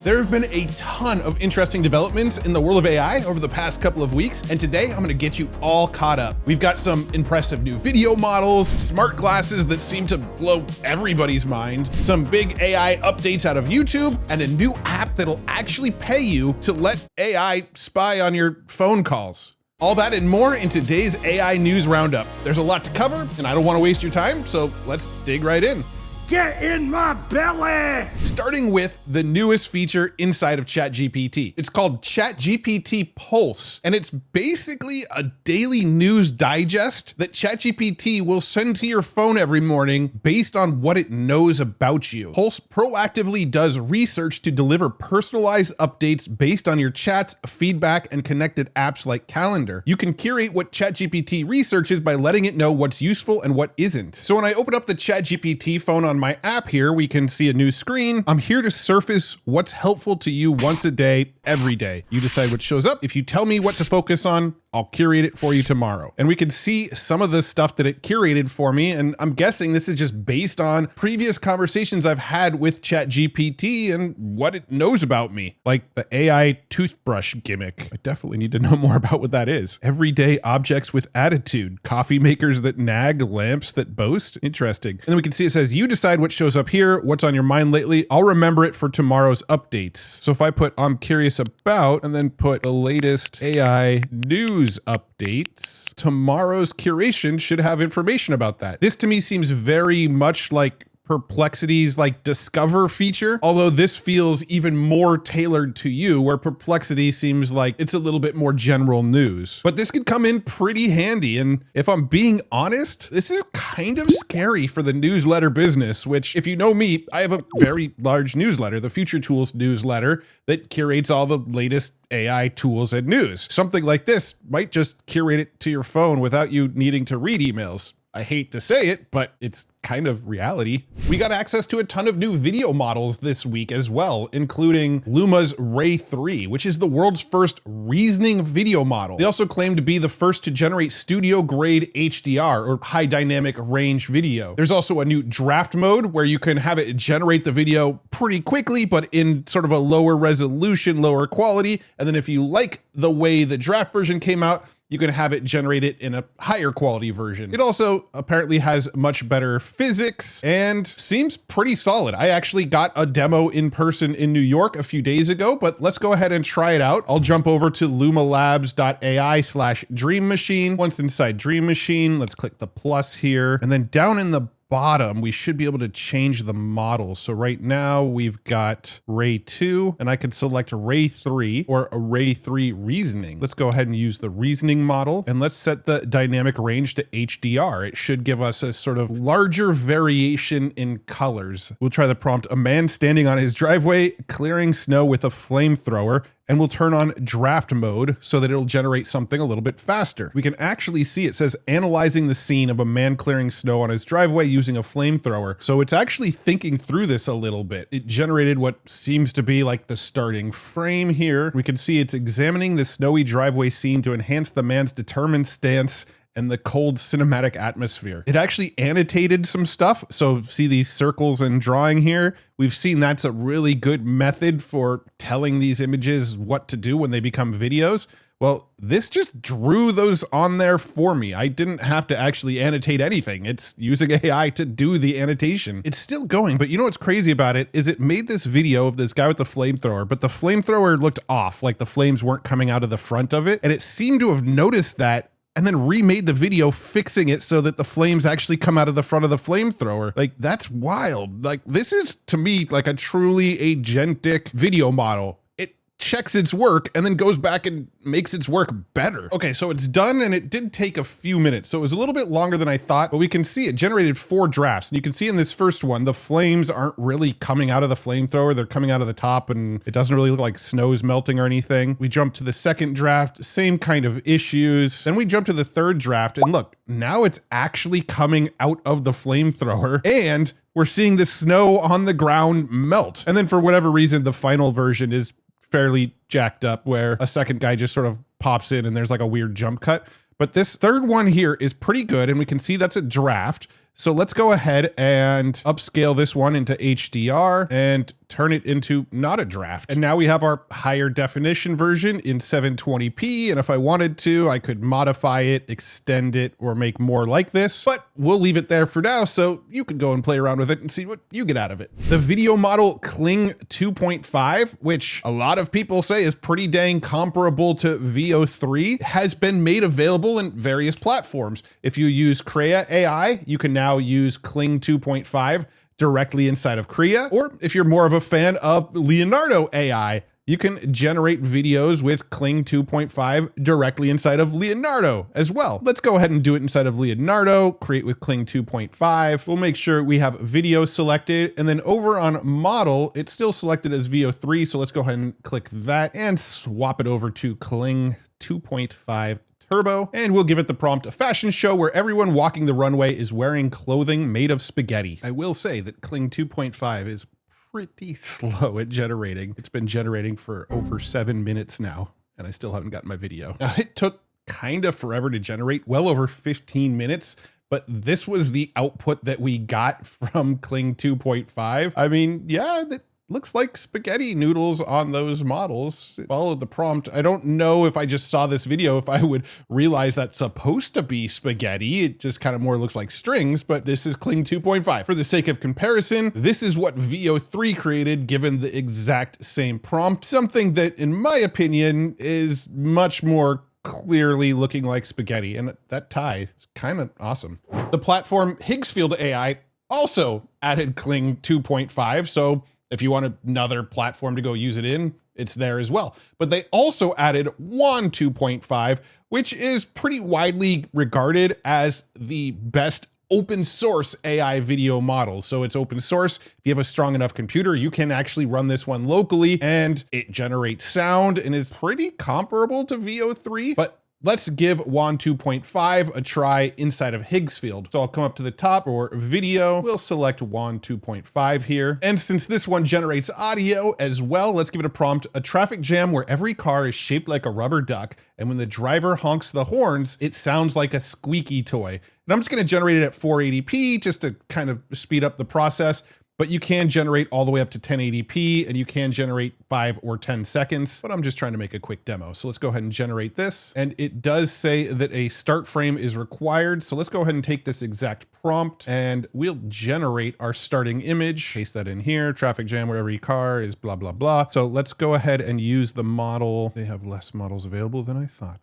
There have been a ton of interesting developments in the world of AI over the past couple of weeks, and today I'm gonna get you all caught up. We've got some impressive new video models, smart glasses that seem to blow everybody's mind, some big AI updates out of YouTube, and a new app that'll actually pay you to let AI spy on your phone calls. All that and more in today's AI News Roundup. There's a lot to cover, and I don't wanna waste your time, so let's dig right in. Get in my belly! Starting with the newest feature inside of ChatGPT. It's called ChatGPT Pulse, and it's basically a daily news digest that ChatGPT will send to your phone every morning based on what it knows about you. Pulse proactively does research to deliver personalized updates based on your chats, feedback, and connected apps like Calendar. You can curate what ChatGPT researches by letting it know what's useful and what isn't. So when I open up the ChatGPT phone on my app here, we can see a new screen. I'm here to surface what's helpful to you once a day, every day. You decide what shows up. If you tell me what to focus on, I'll curate it for you tomorrow. And we can see some of the stuff that it curated for me. And I'm guessing this is just based on previous conversations I've had with ChatGPT and what it knows about me, like the AI toothbrush gimmick. I definitely need to know more about what that is. Everyday objects with attitude, coffee makers that nag, lamps that boast. Interesting. And then we can see it says, you decide what shows up here, what's on your mind lately. I'll remember it for tomorrow's updates. So if I put I'm curious about and then put the latest AI news updates, tomorrow's curation should have information about that. This to me seems very much like Perplexity's like discover feature, although this feels even more tailored to you, where Perplexity seems like it's a little bit more general news. But this could come in pretty handy, and if I'm being honest, this is kind of scary for the newsletter business, which if you know me, I have a very large newsletter, the Future Tools newsletter that curates all the latest AI tools and news. Something like this might just curate it to your phone without you needing to read emails. I hate to say it, but it's kind of reality. We got access to a ton of new video models this week as well, including Luma's Ray 3, which is the world's first reasoning video model. They also claim to be the first to generate studio grade HDR or high dynamic range video. There's also a new draft mode where you can have it generate the video pretty quickly, but in sort of a lower resolution, lower quality. And then if you like the way the draft version came out, you can have it generate it in a higher quality version. It also apparently has much better physics and seems pretty solid. I actually got a demo in person in New York a few days ago, but let's go ahead and try it out. I'll jump over to lumalabs.ai/Dream Machine. Once inside Dream Machine, let's click the plus here. And then down in the bottom, we should be able to change the model. So right now we've got Ray 2 and I can select Ray 3 or a Ray 3 reasoning. Let's go ahead and use the reasoning model and let's set the dynamic range to HDR. It should give us a sort of larger variation in colors. We'll try the prompt, a man standing on his driveway, clearing snow with a flamethrower, and we'll turn on draft mode so that it'll generate something a little bit faster. We can actually see it says analyzing the scene of a man clearing snow on his driveway using a flamethrower. So it's actually thinking through this a little bit. It generated what seems to be like the starting frame here. We can see it's examining the snowy driveway scene to enhance the man's determined stance and the cold cinematic atmosphere. It actually annotated some stuff. So see these circles and drawing here. We've seen that's a really good method for telling these images what to do when they become videos. Well, this just drew those on there for me. I didn't have to actually annotate anything. It's using AI to do the annotation. It's still going, but you know what's crazy about it is it made this video of this guy with the flamethrower, but the flamethrower looked off, like the flames weren't coming out of the front of it. And it seemed to have noticed that and then remade the video fixing it so that the flames actually come out of the front of the flamethrower. Like, that's wild. Like, this is, to me, like a truly agentic video model. It checks its work and then goes back and makes its work better. Okay, so it's done and it did take a few minutes. So it was a little bit longer than I thought, but we can see it generated 4 drafts. And you can see in this first one, the flames aren't really coming out of the flamethrower. They're coming out of the top and it doesn't really look like snow's melting or anything. We jump to the second draft, same kind of issues. Then we jump to the third draft and look, now it's actually coming out of the flamethrower and we're seeing the snow on the ground melt. And then for whatever reason, the final version is fairly jacked up where a second guy just sort of pops in and there's like a weird jump cut. But this third one here is pretty good and we can see that's a draft. So let's go ahead and upscale this one into HDR and turn it into not a draft. And now we have our higher definition version in 720p. And if I wanted to, I could modify it, extend it, or make more like this, but we'll leave it there for now so you can go and play around with it and see what you get out of it. The video model Kling 2.5, which a lot of people say is pretty dang comparable to Veo 3, has been made available in various platforms. If you use Krea AI, you can now use Kling 2.5 directly inside of Krea, or if you're more of a fan of Leonardo AI, you can generate videos with Kling 2.5 directly inside of Leonardo as well. Let's go ahead and do it inside of Leonardo, create with Kling 2.5. We'll make sure we have video selected, and then over on model, it's still selected as Veo 3. So let's go ahead and click that and swap it over to Kling 2.5 Turbo, and we'll give it the prompt: a fashion show where everyone walking the runway is wearing clothing made of spaghetti. I will say that Kling 2.5 is pretty slow at generating. It's been generating for over 7 minutes now, and I still haven't gotten my video. Now, it took kind of forever to generate, well over 15 minutes, but this was the output that we got from Kling 2.5. I mean, yeah, that looks like spaghetti noodles on those models. Follow the prompt. I don't know if I just saw this video, if I would realize that's supposed to be spaghetti. It just kind of more looks like strings, but this is Kling 2.5. For the sake of comparison, this is what Veo 3 created given the exact same prompt, something that in my opinion is much more clearly looking like spaghetti, and that tie is kind of awesome. The platform Higgsfield AI also added Kling 2.5, so if you want another platform to go use it in, it's there as well. But they also added Qwen 2.5, which is pretty widely regarded as the best open source AI video model. So it's open source. If you have a strong enough computer, you can actually run this one locally, and it generates sound and is pretty comparable to Veo 3, but let's give Qwen 2.5 a try inside of Higgsfield. So I'll come up to the top or video. We'll select Qwen 2.5 here. And since this one generates audio as well, let's give it a prompt: a traffic jam where every car is shaped like a rubber duck, and when the driver honks the horns, it sounds like a squeaky toy. And I'm just gonna generate it at 480p just to kind of speed up the process. But you can generate all the way up to 1080p, and you can generate 5 or 10 seconds, but I'm just trying to make a quick demo. So let's go ahead and generate this. And it does say that a start frame is required. So let's go ahead and take this exact prompt and we'll generate our starting image. Paste that in here: traffic jam where every car is blah, blah, blah. So let's go ahead and use the model. They have less models available than I thought.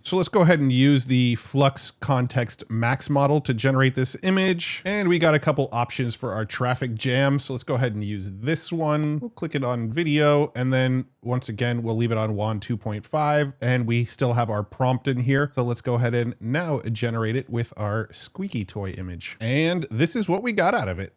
So let's go ahead and use the Flux Context Max model to generate this image. And we got a couple options for our traffic jam. So let's go ahead and use this one. We'll click it on video, and then once again, we'll leave it on Qwen 2.5, and we still have our prompt in here. So let's go ahead and now generate it with our squeaky toy image. And this is what we got out of it.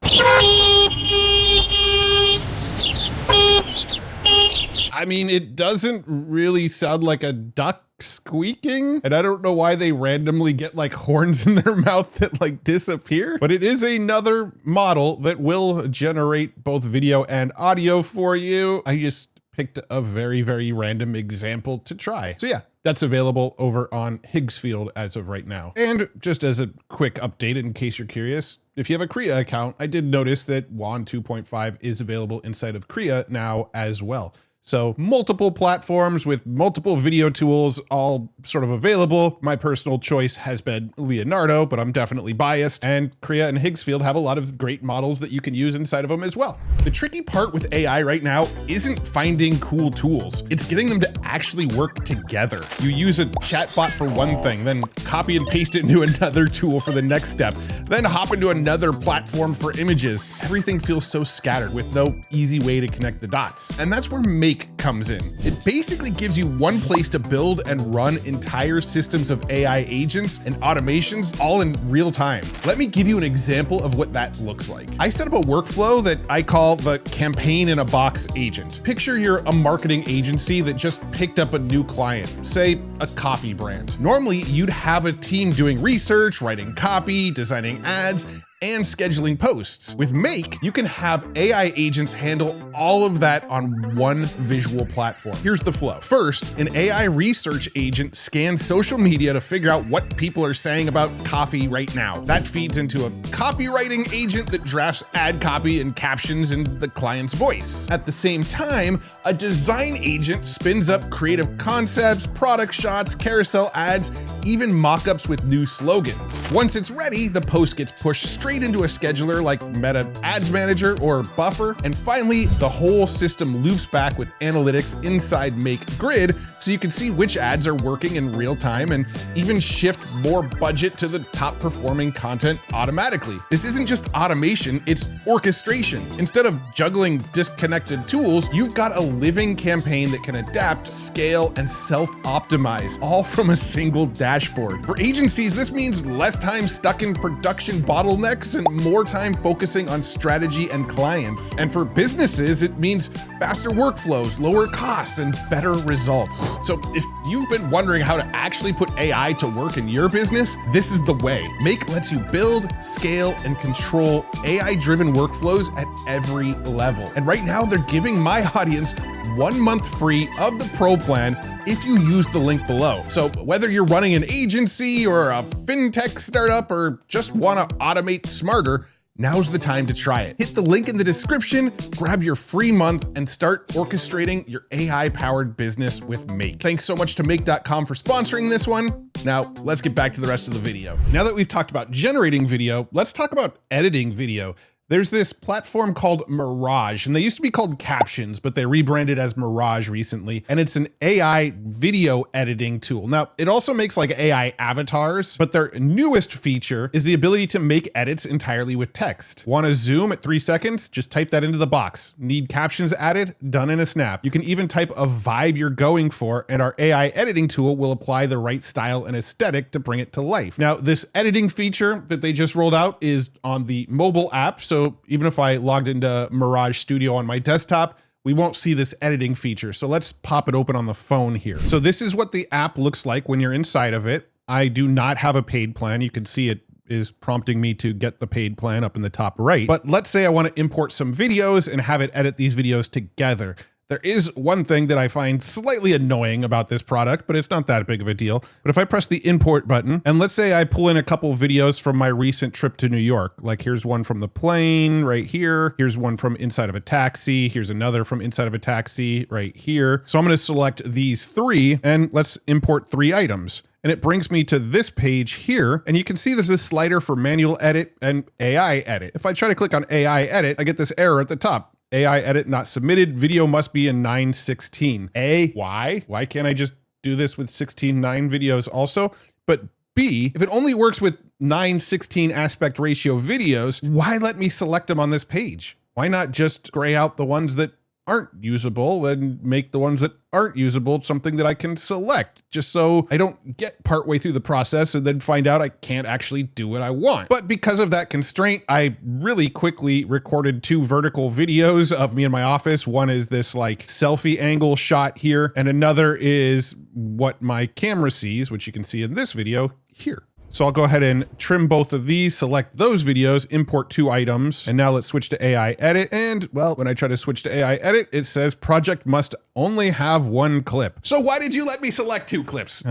I mean, it doesn't really sound like a duck squeaking, and I don't know why they randomly get like horns in their mouth that like disappear, but it is another model that will generate both video and audio for you. I just picked a very, very random example to try. So yeah, that's available over on Higgsfield as of right now. And just as a quick update, in case you're curious, if you have a Krea account, I did notice that Qwen 2.5 is available inside of Krea now as well. So multiple platforms with multiple video tools, all sort of available. My personal choice has been Leonardo, but I'm definitely biased. And Krea and Higgsfield have a lot of great models that you can use inside of them as well. The tricky part with AI right now isn't finding cool tools. It's getting them to actually work together. You use a chatbot for one thing, then copy and paste it into another tool for the next step, then hop into another platform for images. Everything feels so scattered with no easy way to connect the dots. And that's where Make comes in. It basically gives you one place to build and run entire systems of AI agents and automations all in real time. Let me give you an example of what that looks like. I set up a workflow that I call the campaign in a box agent. Picture you're a marketing agency that just picked up a new client, say a coffee brand. Normally, you'd have a team doing research, writing copy, designing ads, and scheduling posts. With Make, you can have AI agents handle all of that on one visual platform. Here's the flow. First, an AI research agent scans social media to figure out what people are saying about coffee right now. That feeds into a copywriting agent that drafts ad copy and captions in the client's voice. At the same time, a design agent spins up creative concepts, product shots, carousel ads, even mock-ups with new slogans. Once it's ready, the post gets pushed straight into a scheduler like Meta Ads Manager or Buffer, and finally, the whole system loops back with analytics inside Make Grid so you can see which ads are working in real time and even shift more budget to the top performing content automatically. This isn't just automation, it's orchestration. Instead of juggling disconnected tools, you've got a living campaign that can adapt, scale, and self-optimize, all from a single dashboard. For agencies, this means less time stuck in production bottlenecks and more time focusing on strategy and clients. And for businesses, it means faster workflows, lower costs, and better results. So if you've been wondering how to actually put AI to work in your business, this is the way. Make lets you build, scale, and control AI-driven workflows at every level. And right now, they're giving my audience 1 month free of the Pro plan if you use the link below. So whether you're running an agency or a fintech startup or just want to automate smarter, now's the time to try it. Hit the link in the description, grab your free month, and start orchestrating your AI-powered business with Make. Thanks so much to Make.com for sponsoring this one. Now, let's get back to the rest of the video. Now that we've talked about generating video, let's talk about editing video. There's this platform called Mirage, and they used to be called Captions, but they rebranded as Mirage recently, and it's an AI video editing tool. Now, it also makes like AI avatars, but their newest feature is the ability to make edits entirely with text. Want to zoom at 3 seconds? Just type that into the box. Need captions added? Done in a snap. You can even type a vibe you're going for, and our AI editing tool will apply the right style and aesthetic to bring it to life. Now, this editing feature that they just rolled out is on the mobile app, so even if I logged into Mirage Studio on my desktop, we won't see this editing feature. So let's pop it open on the phone here. So this is what the app looks like when you're inside of it. I do not have a paid plan. You can see it is prompting me to get the paid plan up in the top right. But let's say I want to import some videos and have it edit these videos together. There is one thing that I find slightly annoying about this product, but it's not that big of a deal. But if I press the import button, and let's say I pull in a couple videos from my recent trip to New York, like here's one from the plane right here. Here's one from inside of a taxi. Here's another from inside of a taxi right here. So I'm going to select these three and let's import 3 items. And it brings me to this page here. And you can see there's this slider for manual edit and AI edit. If I try to click on AI edit, I get this error at the top. AI edit not submitted. Video must be in 9:16. Why can't I just do this with 16:9 videos also? But B, if it only works with 9:16 aspect ratio videos, why let me select them on this page? Why not just gray out the ones that aren't usable and make the ones that aren't usable something that I can select, just so I don't get partway through the process and then find out I can't actually do what I want. But because of that constraint, I really quickly recorded 2 vertical videos of me in my office. One is this like selfie angle shot here, and another is what my camera sees, which you can see in this video here. So I'll go ahead and trim both of these, select those videos, import 2 items, and now let's switch to AI edit. And well, when I try to switch to AI edit, it says project must only have 1 clip. So why did you let me select 2 clips?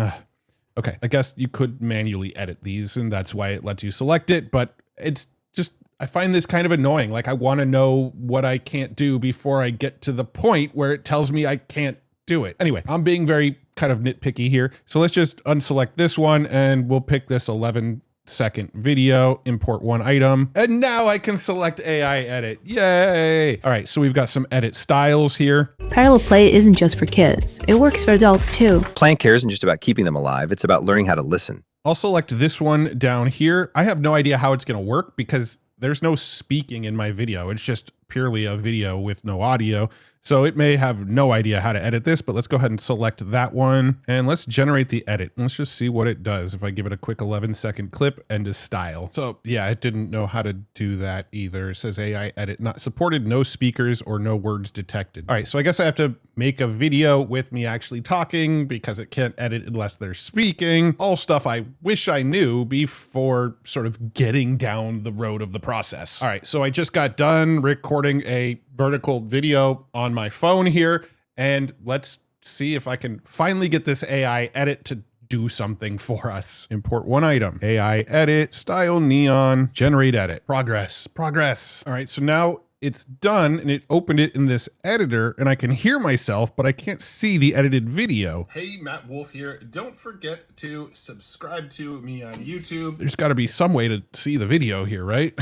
Okay, I guess you could manually edit these and that's why it lets you select it, but it's just, I find this kind of annoying. Like I want to know what I can't do before I get to the point where it tells me I can't do it. Anyway, I'm being very kind of nitpicky here. So let's just unselect this one and we'll pick this 11-second video, import 1 item, and now I can select AI edit. Yay. All right, so we've got some edit styles here. Parallel play isn't just for kids. It works for adults too. Playing care isn't just about keeping them alive. It's about learning how to listen. I'll select this one down here. I have no idea how it's going to work because there's no speaking in my video. It's just purely a video with no audio. So it may have no idea how to edit this, but let's go ahead and select that one and let's generate the edit. Let's just see what it does if I give it a quick 11-second clip and a style. So yeah, it didn't know how to do that either. It says AI edit not supported, no speakers or no words detected. All right, so I guess I have to make a video with me actually talking because it can't edit unless they're speaking. All stuff I wish I knew before sort of getting down the road of the process. All right, so I just got done recording a vertical video on my phone here, and let's see if I can finally get this AI edit to do something for us. Import one item, AI edit, style neon, generate edit, progress. All right, so now it's done and it opened it in this editor and I can hear myself, but I can't see the edited video. Hey, Matt Wolfe here. Don't forget to subscribe to me on YouTube. There's got to be some way to see the video here, right?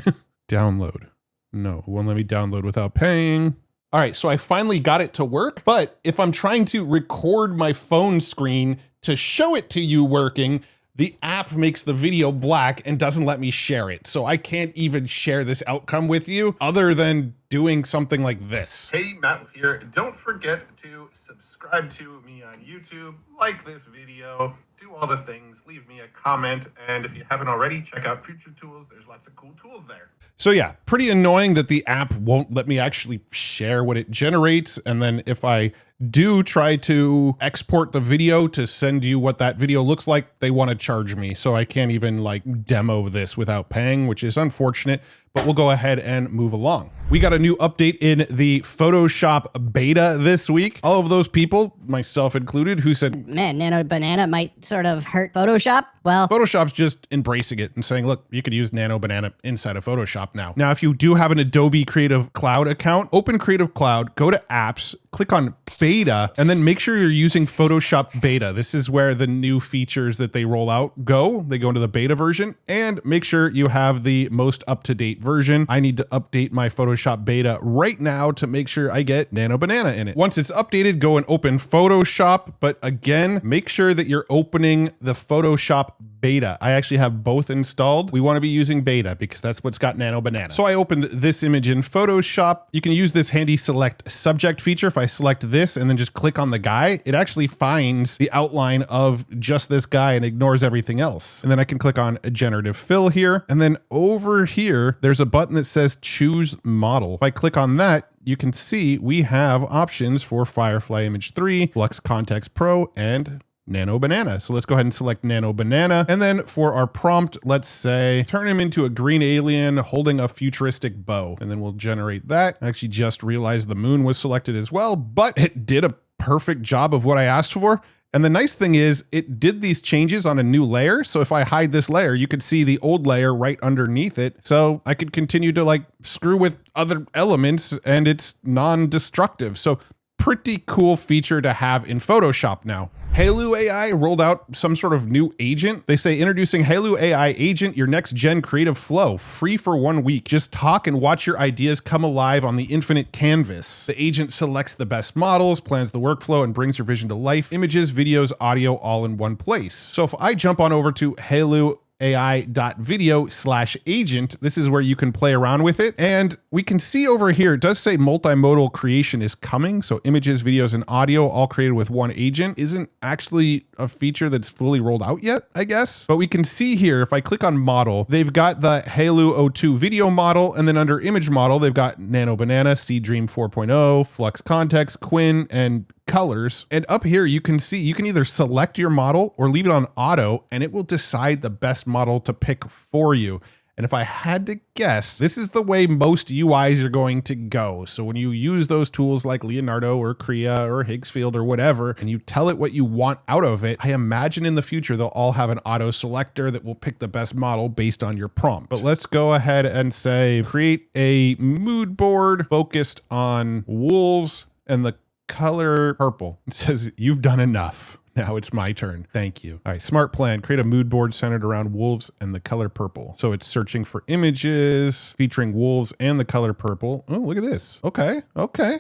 Download. No, it won't let me download without paying. All right, so I finally got it to work, but if I'm trying to record my phone screen to show it to you working, the app makes the video black and doesn't let me share it. So I can't even share this outcome with you other than doing something like this. Hey, Matt here. Don't forget to subscribe to me on YouTube, like this video, do all the things, leave me a comment, and if you haven't already, check out Future Tools. There's lots of cool tools there. So yeah, pretty annoying that the app won't let me actually share what it generates. And then if I do try to export the video to send you what that video looks like, they want to charge me. So I can't even like demo this without paying, which is unfortunate, but we'll go ahead and move along. We got a new update in the Photoshop beta this week. All of those people, myself included, who said, man, Nano Banana might sort of hurt Photoshop. Well, Photoshop's just embracing it and saying, look, you could use Nano Banana inside of Photoshop now. Now, if you do have an Adobe Creative Cloud account, open Creative Cloud, go to apps, click on beta, and then make sure you're using Photoshop beta. This is where the new features that they roll out go. They go into the beta version, and make sure you have the most up-to-date version. I need to update my Photoshop beta right now to make sure I get Nano Banana in it. Once it's updated, go and open Photoshop, but again, make sure that you're opening the Photoshop beta. I actually have both installed. We want to be using beta because that's what's got Nano Banana. So I opened this image in Photoshop. You can use this handy select subject feature. If I select this and then just click on the guy, it actually finds the outline of just this guy and ignores everything else. And then I can click on a generative fill here. And then over here, there's a button that says choose model. If I click on that, you can see we have options for Firefly Image 3, Flux Context Pro, and Nano Banana. So let's go ahead and select Nano Banana. And then for our prompt, let's say, turn him into a green alien holding a futuristic bow. And then we'll generate that. I actually just realized the moon was selected as well, but it did a perfect job of what I asked for. And the nice thing is it did these changes on a new layer. So if I hide this layer, you could see the old layer right underneath it. So I could continue to like screw with other elements and it's non-destructive. So pretty cool feature to have in Photoshop now. Hailuo AI rolled out some sort of new agent. They say introducing Hailuo AI agent, your next gen creative flow, free for 1 week. Just talk and watch your ideas come alive on the infinite canvas. The agent selects the best models, plans the workflow, and brings your vision to life. Images, videos, audio, all in one place. So if I jump on over to Hailuo AI.video/agent. This is where you can play around with it. And we can see over here, it does say multimodal creation is coming. So images, videos, and audio all created with one agent isn't actually a feature that's fully rolled out yet, I guess. But we can see here, if I click on model, they've got the Hailuo O2 video model. And then under image model, they've got Nano Banana, Seedream 4.0, Flux Context, Qwen, and colors. And up here, you can see you can either select your model or leave it on auto, and it will decide the best model to pick for you. And if I had to guess, this is the way most UIs are going to go. So when you use those tools like Leonardo or Krea or Higgsfield or whatever, and you tell it what you want out of it, I imagine in the future, they'll all have an auto selector that will pick the best model based on your prompt. But let's go ahead and say, create a mood board focused on wolves and the color purple. It says you've done enough. Now it's my turn. Thank you. All right, smart plan. Create a mood board centered around wolves and the color purple. So it's searching for images featuring wolves and the color purple. Oh, look at this. Okay.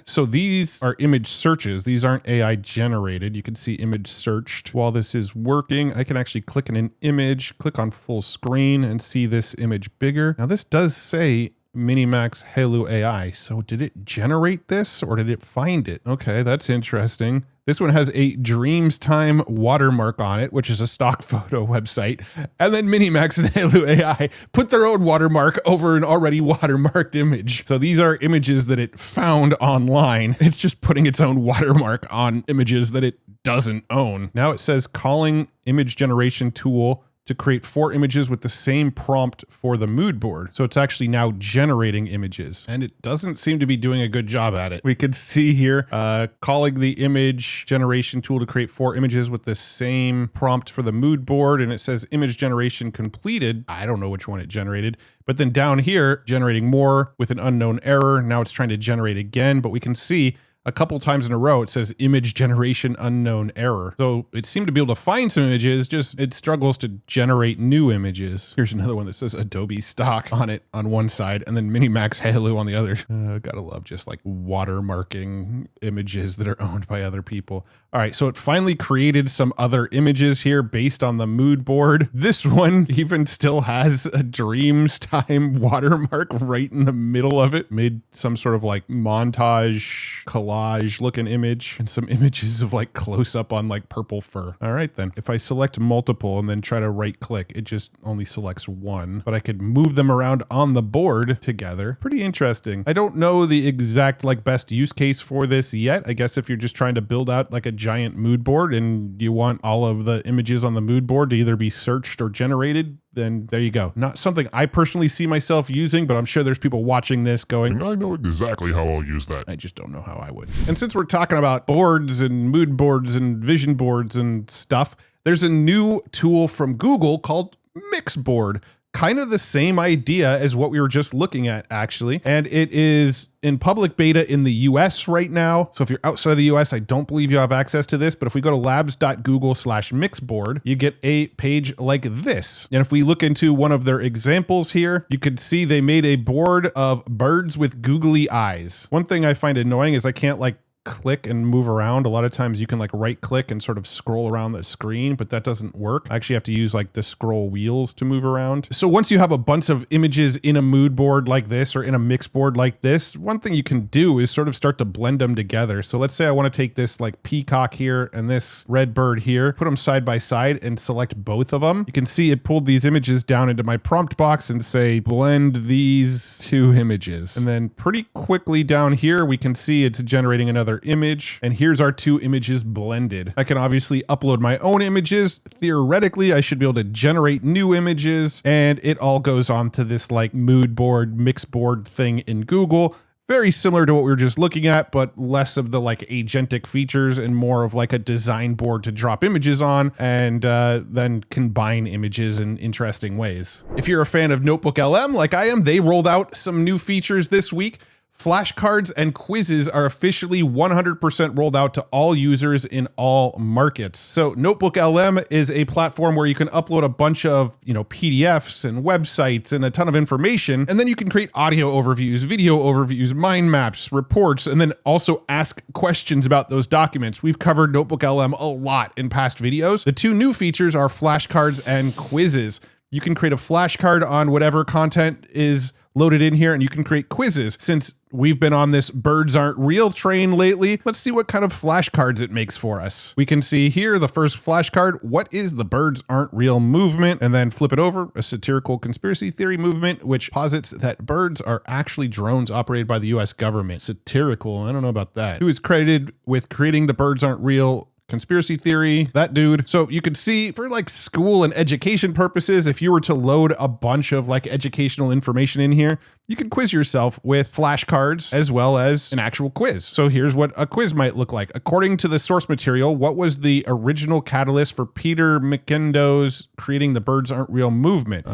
So these are image searches. These aren't AI generated. You can see image searched. While this is working, I can actually click in an image, click on full screen and see this image bigger. Now this does say Minimax Hailuo AI. So did it generate this or did it find it? Okay, that's interesting. This one has a Dreams Time watermark on it, which is a stock photo website. And then Minimax and Hailuo AI put their own watermark over an already watermarked image. So these are images that it found online. It's just putting its own watermark on images that it doesn't own. Now it says calling image generation tool to create 4 images with the same prompt for the mood board. So it's actually now generating images, and it doesn't seem to be doing a good job at it. We could see here, calling the image generation tool to create 4 images with the same prompt for the mood board. And it says image generation completed. I don't know which one it generated, but then down here, generating more with an unknown error. Now it's trying to generate again, but we can see a couple times in a row, it says image generation unknown error. So it seemed to be able to find some images, just it struggles to generate new images. Here's another one that says Adobe stock on it on one side and then Minimax Hailuo on the other. Gotta love just like watermarking images that are owned by other people. All right, so it finally created some other images here based on the mood board. This one even still has a Dreams Time watermark right in the middle of it. Made some sort of like montage collage looking image and some images of like close up on like purple fur. All right, then if I select multiple and then try to right click, it just only selects one, but I could move them around on the board together. Pretty interesting. I don't know the exact like best use case for this yet. I guess if you're just trying to build out like a giant mood board and you want all of the images on the mood board to either be searched or generated, then there you go. Not something I personally see myself using, but I'm sure there's people watching this going, I know exactly how I'll use that. I just don't know how I would. And since we're talking about boards and mood boards and vision boards and stuff, there's a new tool from Google called Mixboard. Kind of the same idea as what we were just looking at, actually. And it is in public beta in the US right now. So if you're outside of the US, I don't believe you have access to this, but if we go to labs.google/mixboard, you get a page like this. And if we look into one of their examples here, you could see they made a board of birds with googly eyes. One thing I find annoying is I can't like click and move around. A lot of times you can like right click and sort of scroll around the screen, but that doesn't work. I actually have to use like the scroll wheels to move around. So once you have a bunch of images in a mood board like this or in a mix board like this, one thing you can do is sort of start to blend them together. So let's say I want to take this like peacock here and this red bird here, put them side by side and select both of them. You can see it pulled these images down into my prompt box and say blend these 2 images. And then pretty quickly down here, we can see it's generating another image, and here's our 2 images blended. I can obviously upload my own images. Theoretically, I should be able to generate new images, and it all goes on to this like mood board, mix board thing in Google. Very similar to what we were just looking at, but less of the like agentic features and more of like a design board to drop images on and then combine images in interesting ways. If you're a fan of NotebookLM like I am, they rolled out some new features this week. Flashcards and quizzes are officially 100% rolled out to all users in all markets. So NotebookLM is a platform where you can upload a bunch of, PDFs and websites and a ton of information. And then you can create audio overviews, video overviews, mind maps, reports, and then also ask questions about those documents. We've covered NotebookLM a lot in past videos. The 2 new features are flashcards and quizzes. You can create a flashcard on whatever content is loaded in here, and you can create quizzes. Since we've been on this birds aren't real train lately, let's see what kind of flashcards it makes for us. We can see here the first flashcard, what is the birds aren't real movement? And then flip it over, a satirical conspiracy theory movement, which posits that birds are actually drones operated by the US government. Satirical, I don't know about that. Who is credited with creating the birds aren't real conspiracy theory, that dude. So you could see for like school and education purposes, if you were to load a bunch of like educational information in here, you could quiz yourself with flashcards as well as an actual quiz. So here's what a quiz might look like. According to the source material, what was the original catalyst for Peter McIndoe's creating the birds aren't real movement?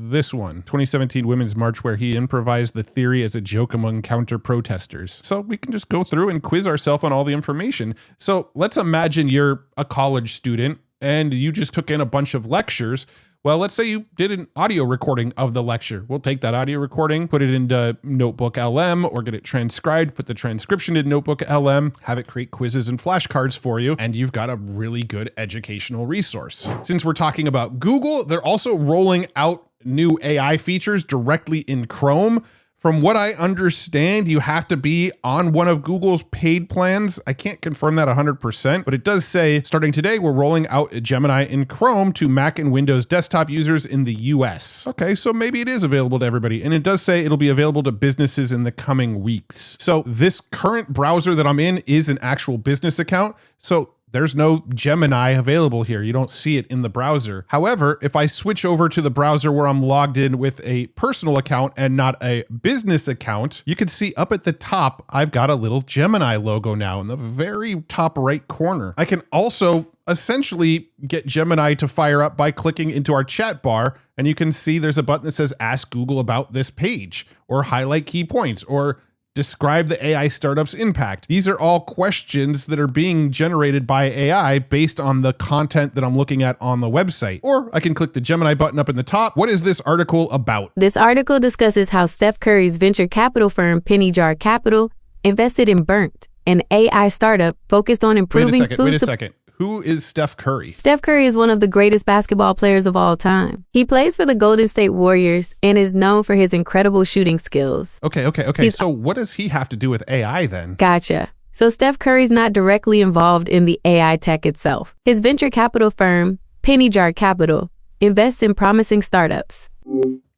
This one, 2017 Women's March, where he improvised the theory as a joke among counter protesters. So we can just go through and quiz ourselves on all the information. So let's imagine you're a college student and you just took in a bunch of lectures. Well, let's say you did an audio recording of the lecture. We'll take that audio recording, put it into NotebookLM or get it transcribed, put the transcription in NotebookLM, have it create quizzes and flashcards for you, and you've got a really good educational resource. Since we're talking about Google, they're also rolling out new AI features directly in Chrome. From what I understand, you have to be on one of Google's paid plans. I can't confirm that 100%, but it does say, starting today, we're rolling out Gemini in Chrome to Mac and Windows desktop users in the US. Okay, so maybe it is available to everybody. And it does say it'll be available to businesses in the coming weeks. So this current browser that I'm in is an actual business account. So there's no Gemini available here. You don't see it in the browser. However, if I switch over to the browser where I'm logged in with a personal account and not a business account, you can see up at the top, I've got a little Gemini logo now in the very top right corner. I can also essentially get Gemini to fire up by clicking into our chat bar, and you can see there's a button that says ask Google about this page, or highlight key points, or describe the AI startup's impact. These are all questions that are being generated by AI based on the content that I'm looking at on the website. Or I can click the Gemini button up in the top. What is this article about? This article discusses how Steph Curry's venture capital firm Penny Jar Capital invested in Burnt, an AI startup focused on improving Wait a second. Who is Steph Curry? Steph Curry is one of the greatest basketball players of all time. He plays for the Golden State Warriors and is known for his incredible shooting skills. Okay. So what does he have to do with AI then? Gotcha. So Steph Curry's not directly involved in the AI tech itself. His venture capital firm, Penny Jar Capital, invests in promising startups.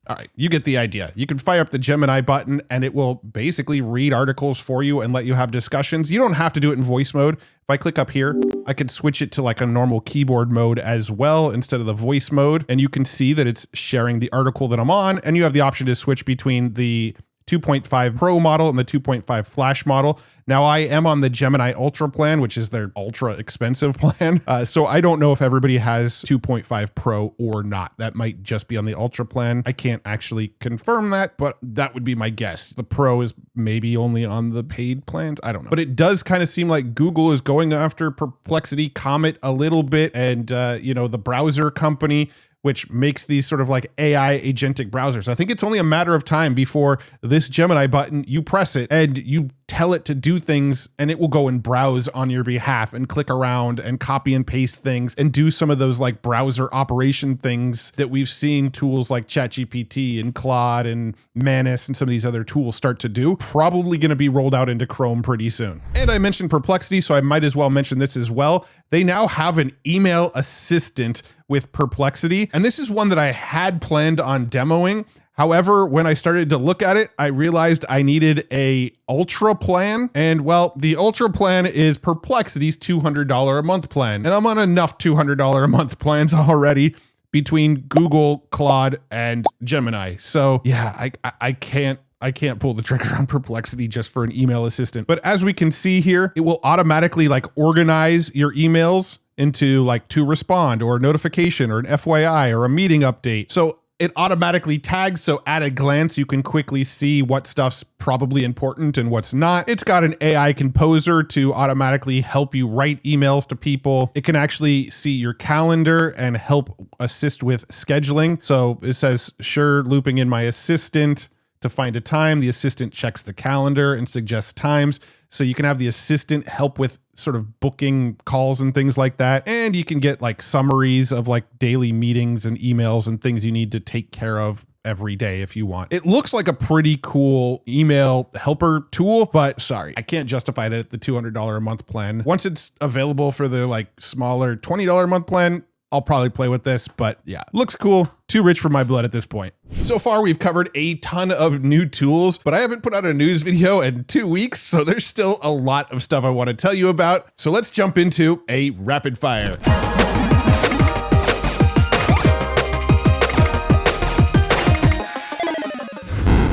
All right, you get the idea. You can fire up the Gemini button and it will basically read articles for you and let you have discussions. You don't have to do it in voice mode. If I click up here, I could switch it to like a normal keyboard mode as well instead of the voice mode. And you can see that it's sharing the article that I'm on. And you have the option to switch between the 2.5 Pro model and the 2.5 Flash model. Now I am on the Gemini Ultra plan, which is their ultra expensive plan. So I don't know if everybody has 2.5 Pro or not. That might just be on the Ultra plan. I can't actually confirm that, but that would be my guess. The Pro is maybe only on the paid plans. I don't know. But it does kind of seem like Google is going after Perplexity, Comet a little bit, and the browser company, which makes these sort of like AI agentic browsers. I think it's only a matter of time before this Gemini button, you press it and you tell it to do things and it will go and browse on your behalf and click around and copy and paste things and do some of those like browser operation things that we've seen tools like ChatGPT and Claude and Manus and some of these other tools start to do. Probably going to be rolled out into Chrome pretty soon. And I mentioned Perplexity, so I might as well mention this as well. They now have an email assistant with Perplexity. And this is one that I had planned on demoing. However, when I started to look at it, I realized I needed a Ultra plan. And well, the Ultra plan is Perplexity's $200 a month plan. And I'm on enough $200 a month plans already between Google, Claude, and Gemini. So yeah, I can't pull the trigger on Perplexity just for an email assistant. But as we can see here, it will automatically like organize your emails into like to respond or notification or an FYI or a meeting update. So it automatically tags, so at a glance, you can quickly see what stuff's probably important and what's not. It's got an AI composer to automatically help you write emails to people. It can actually see your calendar and help assist with scheduling. So it says, sure, looping in my assistant to find a time. The assistant checks the calendar and suggests times. So you can have the assistant help with sort of booking calls and things like that. And you can get like summaries of like daily meetings and emails and things you need to take care of every day if you want. It looks like a pretty cool email helper tool, but sorry, I can't justify it at the $200 a month plan. Once it's available for the like smaller $20 a month plan, I'll probably play with this, but yeah, looks cool. Too rich for my blood at this point. So far, we've covered a ton of new tools, but I haven't put out a news video in 2 weeks, so there's still a lot of stuff I want to tell you about. So let's jump into a rapid fire.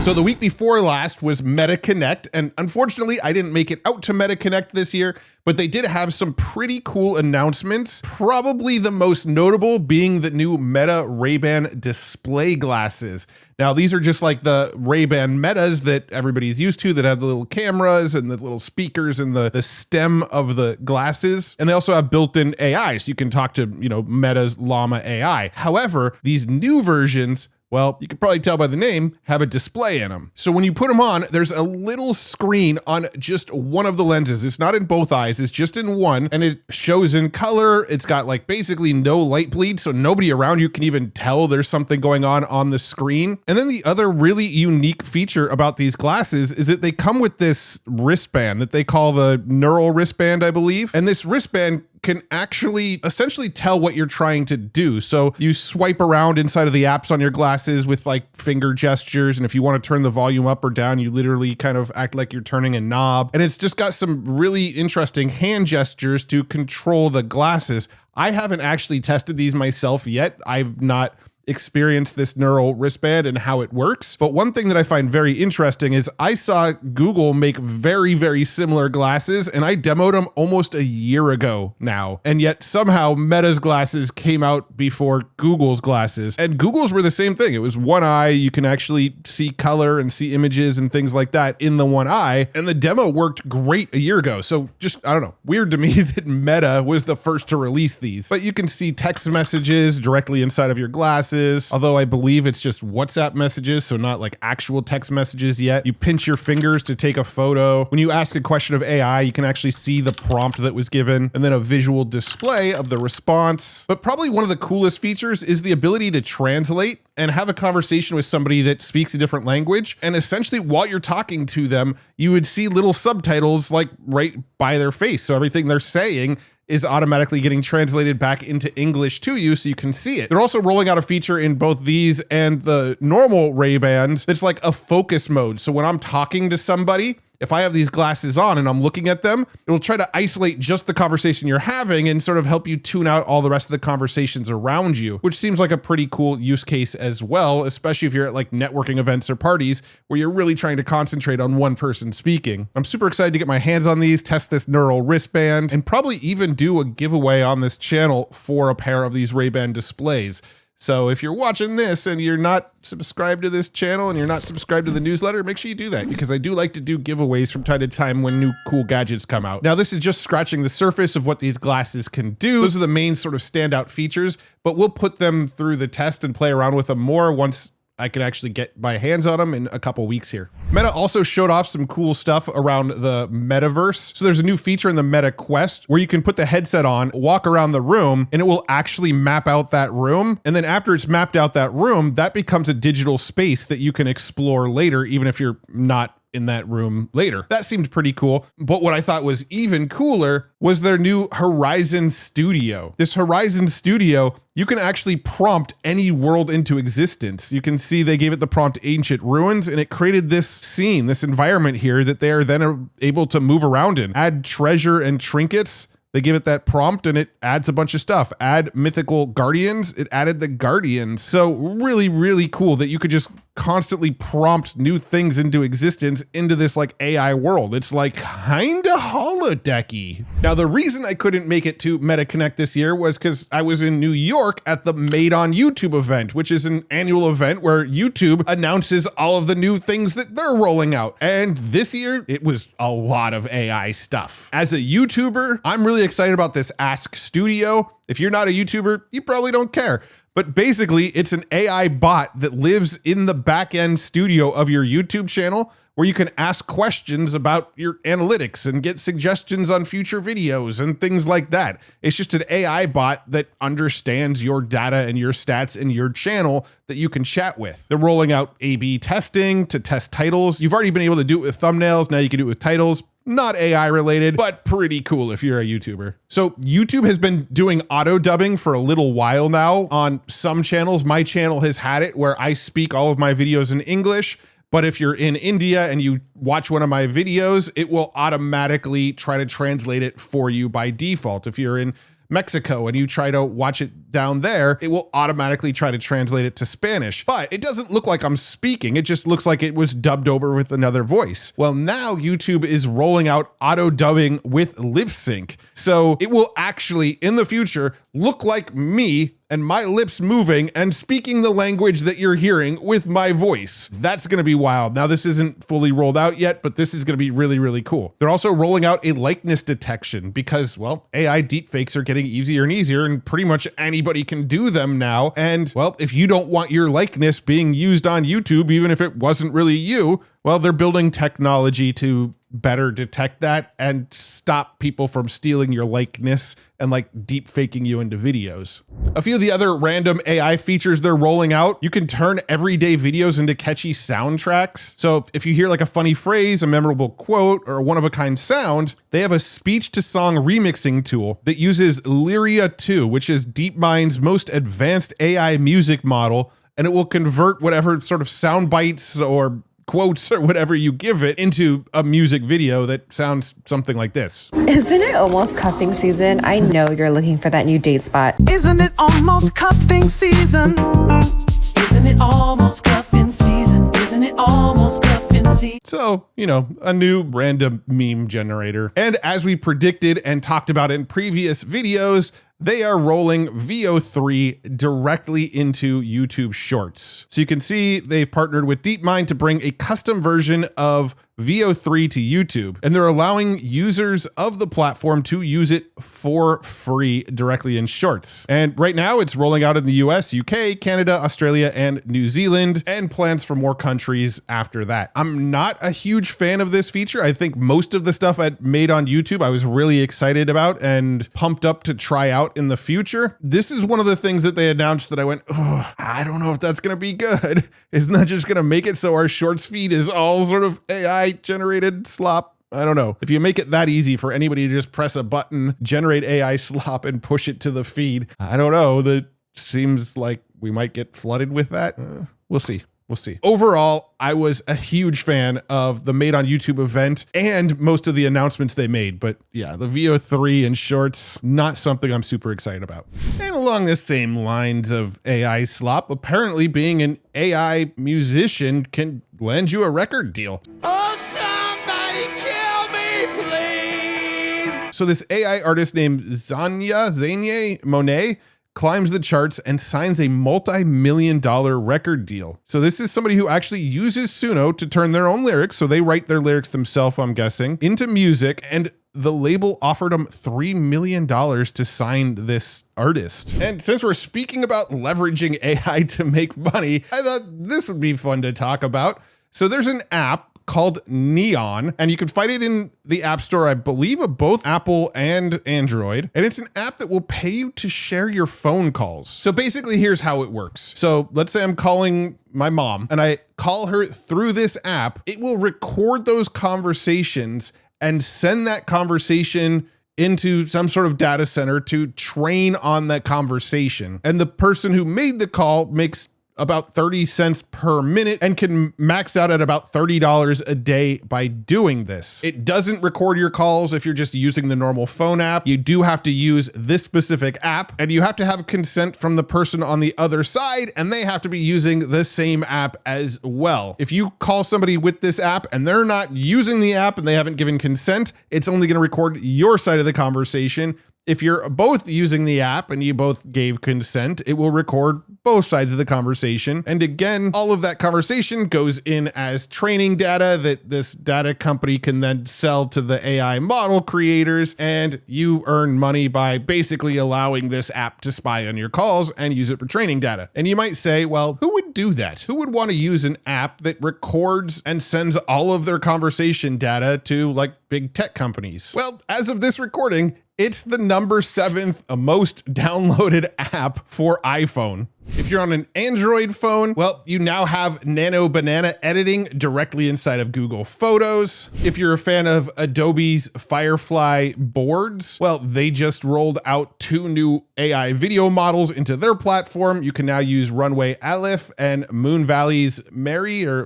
So the week before last was Meta Connect, and unfortunately I didn't make it out to Meta Connect this year, but they did have some pretty cool announcements. Probably the most notable being the new Meta Ray-Ban display glasses. Now these are just like the Ray-Ban Metas that everybody's used to that have the little cameras and the little speakers and the stem of the glasses. And they also have built-in AI, so you can talk to, Meta's Llama AI. However, these new versions well, you can probably tell by the name, have a display in them. So when you put them on, there's a little screen on just one of the lenses. It's not in both eyes, it's just in one, and it shows in color. It's got like basically no light bleed, so nobody around you can even tell there's something going on the screen. And then the other really unique feature about these glasses is that they come with this wristband that they call the neural wristband, I believe. And this wristband can actually essentially tell what you're trying to do. So you swipe around inside of the apps on your glasses with like finger gestures. And if you want to turn the volume up or down, you literally kind of act like you're turning a knob. And it's just got some really interesting hand gestures to control the glasses. I haven't actually tested these myself yet. I've not experienced this neural wristband and how it works. But one thing that I find very interesting is I saw Google make very, very similar glasses, and I demoed them almost a year ago now. And yet somehow Meta's glasses came out before Google's glasses. And Google's were the same thing. It was one eye. You can actually see color and see images and things like that in the one eye. And the demo worked great a year ago. So just, I don't know, weird to me that Meta was the first to release these. But you can see text messages directly inside of your glasses. Although I believe it's just WhatsApp messages, so not like actual text messages yet. You pinch your fingers to take a photo. When you ask a question of AI, you can actually see the prompt that was given and then a visual display of the response. But probably one of the coolest features is the ability to translate and have a conversation with somebody that speaks a different language. And essentially while you're talking to them, you would see little subtitles like right by their face. So everything they're saying is automatically getting translated back into English to you so you can see it. They're also rolling out a feature in both these and the normal Ray-Bans that's like a focus mode. So when I'm talking to somebody, if I have these glasses on and I'm looking at them, it'll try to isolate just the conversation you're having and sort of help you tune out all the rest of the conversations around you, which seems like a pretty cool use case as well, especially if you're at like networking events or parties where you're really trying to concentrate on one person speaking. I'm super excited to get my hands on these, test this neural wristband, and probably even do a giveaway on this channel for a pair of these Ray-Ban displays. So if you're watching this and you're not subscribed to this channel and you're not subscribed to the newsletter, make sure you do that, because I do like to do giveaways from time to time when new cool gadgets come out. Now, this is just scratching the surface of what these glasses can do. Those are the main sort of standout features, but we'll put them through the test and play around with them more once I can actually get my hands on them in a couple weeks here. Meta also showed off some cool stuff around the metaverse. So there's a new feature in the Meta Quest where you can put the headset on, walk around the room, and it will actually map out that room. And then after it's mapped out that room, that becomes a digital space that you can explore later, even if you're not in that room later. That seemed pretty cool. But what I thought was even cooler was their new Horizon Studio. This Horizon Studio, you can actually prompt any world into existence. You can see they gave it the prompt Ancient Ruins, and it created this scene, this environment here that they are then able to move around in. Add treasure and trinkets. They give it that prompt and it adds a bunch of stuff. Add mythical guardians. It added the guardians. So really, really cool that you could just constantly prompt new things into existence into this like AI world. It's like kinda holodecky. Now, the reason I couldn't make it to MetaConnect this year was because I was in New York at the Made on YouTube event, which is an annual event where YouTube announces all of the new things that they're rolling out. And this year, it was a lot of AI stuff. As a YouTuber, I'm really excited about this Ask Studio. If you're not a YouTuber, you probably don't care. But basically, it's an AI bot that lives in the back-end studio of your YouTube channel where you can ask questions about your analytics and get suggestions on future videos and things like that. It's just an AI bot that understands your data and your stats and your channel that you can chat with. They're rolling out A/B testing to test titles. You've already been able to do it with thumbnails. Now you can do it with titles. Not AI related, but pretty cool if you're a YouTuber. So YouTube has been doing auto dubbing for a little while now on some channels. My channel has had it where I speak all of my videos in English, but if you're in India and you watch one of my videos, it will automatically try to translate it for you by default. If you're in Mexico and you try to watch it down there, it will automatically try to translate it to Spanish. But it doesn't look like I'm speaking. It just looks like it was dubbed over with another voice. Well, now YouTube is rolling out auto dubbing with lip sync. So it will actually, in the future, look like me and my lips moving and speaking the language that you're hearing with my voice. That's gonna be wild. Now, this isn't fully rolled out yet, but this is gonna be really, really cool. They're also rolling out a likeness detection because, well, AI deepfakes are getting easier and easier, and pretty much any anybody can do them now. And well, if you don't want your likeness being used on YouTube, even if it wasn't really you, well, they're building technology to better detect that and stop people from stealing your likeness and like deep faking you into videos. A few of the other random AI features they're rolling out, you can turn everyday videos into catchy soundtracks. So if you hear like a funny phrase, a memorable quote, or a one-of-a-kind sound, they have a speech-to-song remixing tool that uses Lyria 2, which is DeepMind's most advanced AI music model, and it will convert whatever sort of sound bites or quotes or whatever you give it into a music video that sounds something like this. Isn't it almost cuffing season? I know you're looking for that new date spot. Isn't it almost cuffing season? Isn't it almost cuffing season? Isn't it almost cuffing season? So, you know, a new random meme generator. And as we predicted and talked about in previous videos, they are rolling VO3 directly into YouTube Shorts. So you can see they've partnered with DeepMind to bring a custom version of VO3 to YouTube, and they're allowing users of the platform to use it for free directly in Shorts. And right now it's rolling out in the US, UK, Canada, Australia, and New Zealand, and plans for more countries after that. I'm not a huge fan of this feature. I think most of the stuff I made on YouTube I was really excited about and pumped up to try out in the future. This is one of the things that they announced that I went, oh, I don't know if that's gonna be good. Isn't that just gonna make it so our Shorts feed is all sort of AI generated slop? I don't know. If you make it that easy for anybody to just press a button, generate AI slop, and push it to the feed, I don't know. That seems like we might get flooded with that. We'll see. We'll see. Overall, I was a huge fan of the Made on YouTube event and most of the announcements they made. But yeah, the VO3 and Shorts, not something I'm super excited about. And along the same lines of AI slop, apparently being an AI musician can land you a record deal. Oh, somebody kill me, please! So this AI artist named Zanye Monet climbs the charts and signs a multi-million-dollar record deal. So this is somebody who actually uses Suno to turn their own lyrics, so they write their lyrics themselves, I'm guessing, into music, and the label offered him $3 million to sign this artist. And since we're speaking about leveraging AI to make money, I thought this would be fun to talk about. So there's an app called Neon, and you can find it in the App Store, I believe, of both Apple and Android. And it's an app that will pay you to share your phone calls. So basically, here's how it works. So let's say I'm calling my mom and I call her through this app. It will record those conversations and send that conversation into some sort of data center to train on that conversation. And the person who made the call makes about 30 cents per minute and can max out at about $30 a day by doing this. It doesn't record your calls if you're just using the normal phone app. You do have to use this specific app, and you have to have consent from the person on the other side, and they have to be using the same app as well. If you call somebody with this app and they're not using the app and they haven't given consent, it's only going to record your side of the conversation. If you're both using the app and you both gave consent, it will record both sides of the conversation. And again, all of that conversation goes in as training data that this data company can then sell to the AI model creators, and you earn money by basically allowing this app to spy on your calls and use it for training data. And you might say, well, who would do that? Who would want to use an app that records and sends all of their conversation data to like big tech companies? Well, as of this recording, it's the number 7th most downloaded app for iPhone. If you're on an Android phone, well, you now have Nano Banana editing directly inside of Google Photos. If you're a fan of Adobe's Firefly boards, well, they just rolled out 2 new AI video models into their platform. You can now use Runway Aleph and Moon Valley's Mare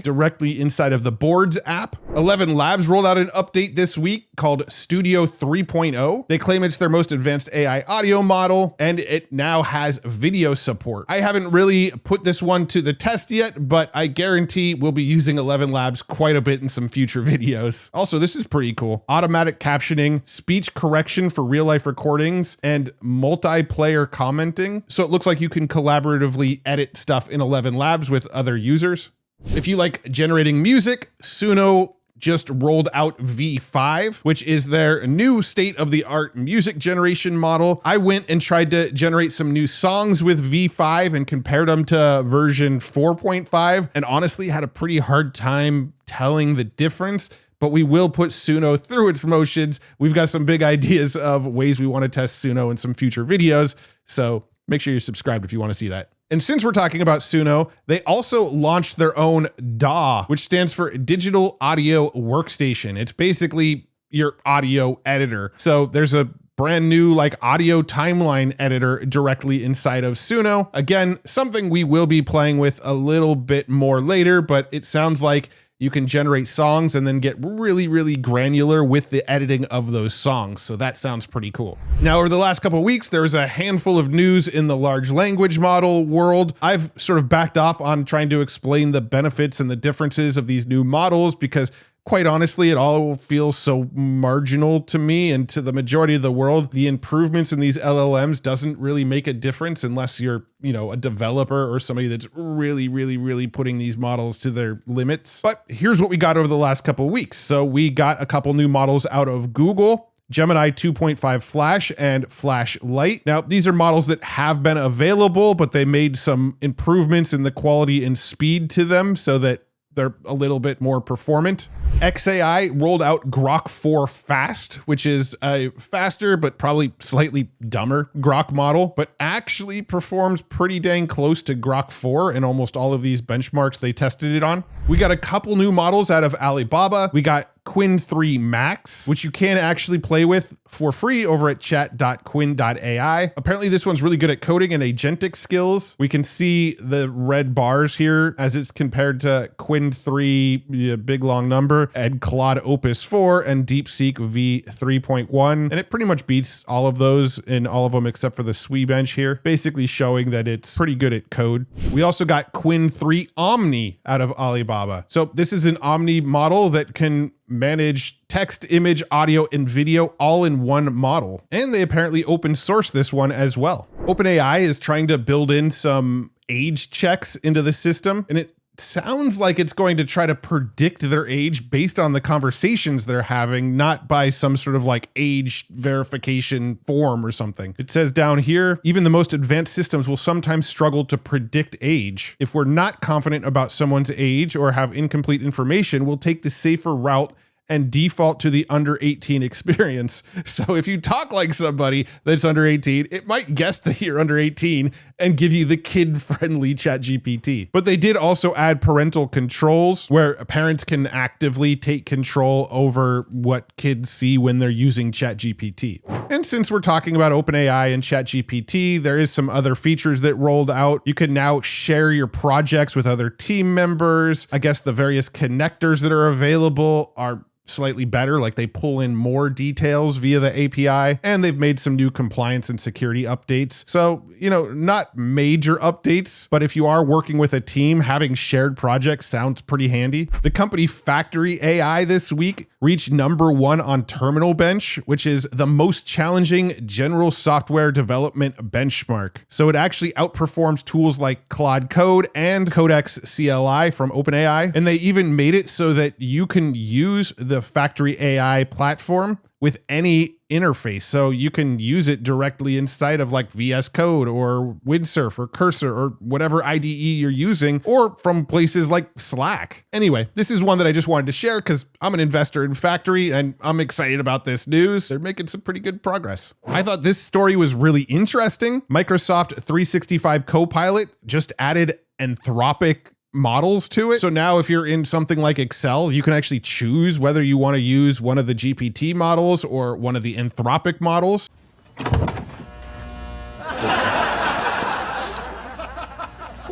directly inside of the Boards app. ElevenLabs rolled out an update this week called Studio 3.0. They claim it's their most advanced AI audio model, and it now has video support. I haven't really put this one to the test yet, but I guarantee we'll be using ElevenLabs quite a bit in some future videos. Also, this is pretty cool. Automatic captioning, speech correction for real life recordings, and multiplayer commenting. So it looks like you can collaboratively edit stuff in ElevenLabs with other users. If you like generating music, Suno just rolled out V5, which is their new state-of-the-art music generation model. I went and tried to generate some new songs with V5 and compared them to version 4.5, and honestly had a pretty hard time telling the difference. But we will put Suno through its motions. We've got some big ideas of ways we want to test Suno in some future videos. So make sure you're subscribed if you want to see that. And since we're talking about Suno, they also launched their own DAW, which stands for Digital Audio Workstation. It's basically your audio editor. So there's a brand new like audio timeline editor directly inside of Suno. Again, something we will be playing with a little bit more later, but it sounds like you can generate songs and then get really, really granular with the editing of those songs. So that sounds pretty cool. Now, over the last couple of weeks, there was a handful of news in the large language model world. I've sort of backed off on trying to explain the benefits and the differences of these new models because quite honestly, it all feels so marginal to me and to the majority of the world. The improvements in these LLMs doesn't really make a difference unless you're, a developer or somebody that's really, really, really putting these models to their limits. But here's what we got over the last couple of weeks. So we got a couple new models out of Google. Gemini 2.5 Flash and Flash Lite. Now, these are models that have been available, but they made some improvements in the quality and speed to them so that they're a little bit more performant. XAI rolled out Grok 4 Fast, which is a faster but probably slightly dumber Grok model, but actually performs pretty dang close to Grok 4 in almost all of these benchmarks they tested it on. We got a couple new models out of Alibaba. We got Qwen3 Max, which you can actually play with for free over at chat.qwen.ai. Apparently this one's really good at coding and agentic skills. We can see the red bars here as it's compared to Qwen3, big long number, and Claude Opus 4 and DeepSeek v3.1. And it pretty much beats all of those in all of them except for the SWE bench here, basically showing that it's pretty good at code. We also got Qwen3-Omni out of Alibaba. So this is an Omni model that can manage text, image, audio, and video all in one model. And they apparently open source this one as well. OpenAI is trying to build in some age checks into the system, and it sounds like it's going to try to predict their age based on the conversations they're having, not by some sort of like age verification form or something. It says down here, even the most advanced systems will sometimes struggle to predict age. If we're not confident about someone's age or have incomplete information, we'll take the safer route and default to the under 18 experience. So if you talk like somebody that's under 18, it might guess that you're under 18 and give you the kid-friendly ChatGPT. But they did also add parental controls where parents can actively take control over what kids see when they're using ChatGPT. And since we're talking about OpenAI and ChatGPT, there is some other features that rolled out. You can now share your projects with other team members. I guess the various connectors that are available are slightly better, like they pull in more details via the API, and they've made some new compliance and security updates. So, not major updates, but if you are working with a team, having shared projects sounds pretty handy. The company Factory AI this week reached #1 on Terminal Bench, which is the most challenging general software development benchmark. So it actually outperforms tools like Claude Code and Codex CLI from OpenAI. And they even made it so that you can use the Factory AI platform with any interface. So you can use it directly inside of like VS Code or Windsurf or Cursor or whatever IDE you're using, or from places like Slack. Anyway, this is one that I just wanted to share because I'm an investor in Factory and I'm excited about this news. They're making some pretty good progress. I thought this story was really interesting. Microsoft 365 Copilot just added Anthropic models to it. So now if you're in something like Excel, you can actually choose whether you want to use one of the GPT models or one of the Anthropic models.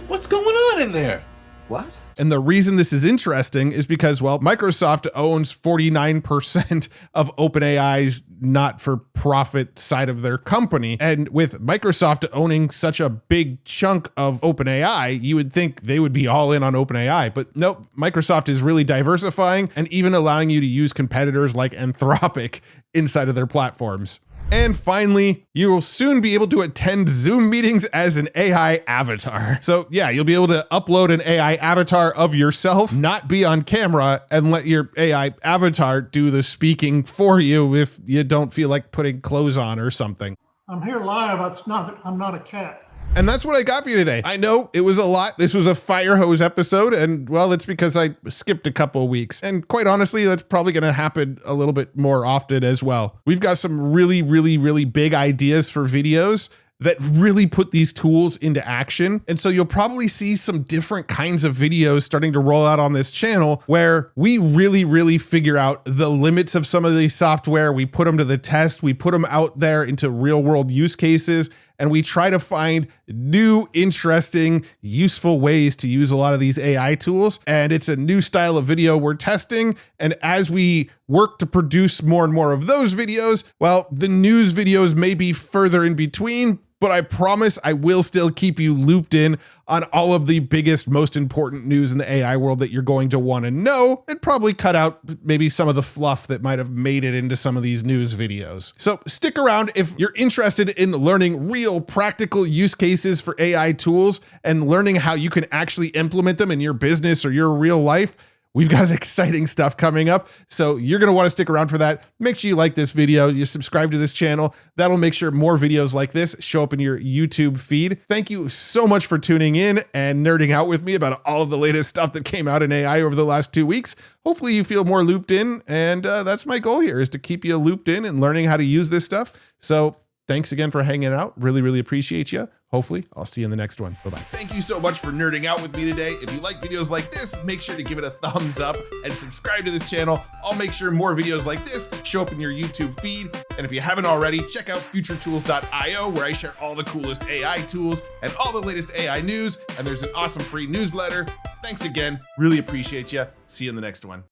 What's going on in there? What? And the reason this is interesting is because, well, Microsoft owns 49% of OpenAI's not-for-profit side of their company. And with Microsoft owning such a big chunk of OpenAI, you would think they would be all in on OpenAI. But nope, Microsoft is really diversifying and even allowing you to use competitors like Anthropic inside of their platforms. And finally, you will soon be able to attend Zoom meetings as an AI avatar. So yeah, you'll be able to upload an AI avatar of yourself, not be on camera, and let your AI avatar do the speaking for you if you don't feel like putting clothes on or something. I'm here live. I'm not a cat. And that's what I got for you today. I know it was a lot. This was a fire hose episode, and well, it's because I skipped a couple of weeks. And quite honestly, that's probably going to happen a little bit more often as well. We've got some really, really, really big ideas for videos that really put these tools into action. And so you'll probably see some different kinds of videos starting to roll out on this channel where we really, really figure out the limits of some of these software. We put them to the test. We put them out there into real world use cases. And we try to find new, interesting, useful ways to use a lot of these AI tools. And it's a new style of video we're testing. And as we work to produce more and more of those videos, well, the news videos may be further in between, but I promise I will still keep you looped in on all of the biggest, most important news in the AI world that you're going to want to know, and probably cut out maybe some of the fluff that might have made it into some of these news videos. So stick around if you're interested in learning real practical use cases for AI tools and learning how you can actually implement them in your business or your real life. We've got exciting stuff coming up, so you're going to want to stick around for that. Make sure you like this video, you subscribe to this channel. That'll make sure more videos like this show up in your YouTube feed. Thank you so much for tuning in and nerding out with me about all of the latest stuff that came out in AI over the last 2 weeks. Hopefully you feel more looped in, and that's my goal here, is to keep you looped in and learning how to use this stuff. So thanks again for hanging out. Really, really appreciate you. Hopefully, I'll see you in the next one. Bye-bye. Thank you so much for nerding out with me today. If you like videos like this, make sure to give it a thumbs up and subscribe to this channel. I'll make sure more videos like this show up in your YouTube feed. And if you haven't already, check out futuretools.io, where I share all the coolest AI tools and all the latest AI news. And there's an awesome free newsletter. Thanks again. Really appreciate you. See you in the next one.